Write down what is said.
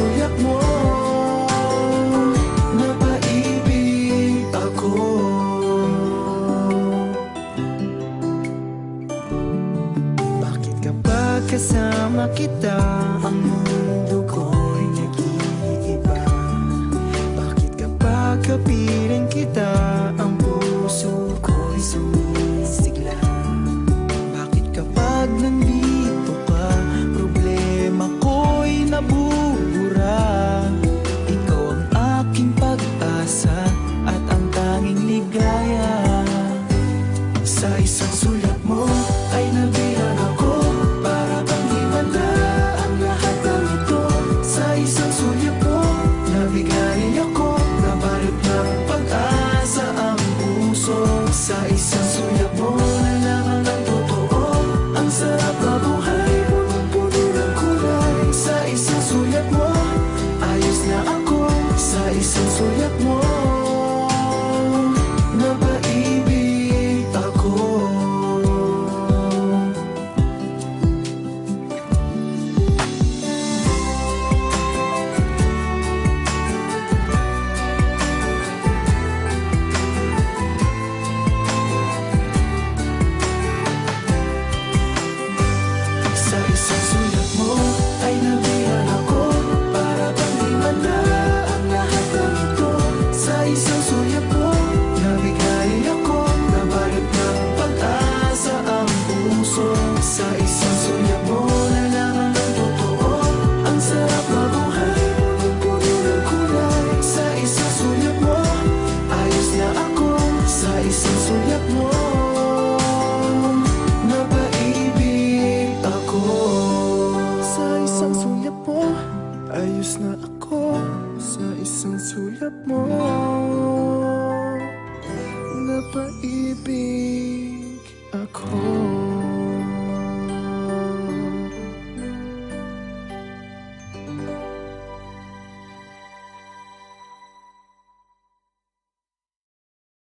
sulyap mo, napaibig ako. Bakit kapag kasama kita, ang mundo ko'y nag-iiba? Bakit kapag kapiling kita, ang puso ko'y sumisigla? Bakit kapag nandito ka, problema ko'y nabubura? Ikaw ang aking pag-asa at ang tanging ligaya. Sa isang sulat mo ay nabilang ako, para bang himala ang lahat ng ito. Sa isang sulat mo, nabigay ako, nabalot ng pag-asa ang puso. Sa isang sulat mo, nalaman ng totoo, ang sarap na buhay, punong-puno ng kulay. Sa isang sulat mo, ayos na ako. Sa isang sulat mo, napaibig ako. Sa isang sulat mo ay nabilang ako, para bang himala ang lahat ng ito. Sa isang sulat mo, nabigay ako, nabalot ng pag-asa ang puso. Sa isang sulat mo, nalaman ng totoo, ang sarap na buhay, punong-puno ng kulay. Sa isang sulat mo, ayos na ako. Sa isang sulat mo, napaibig ako. Sa isang sulat mo, ayos na ako. Sa isang sulat mo,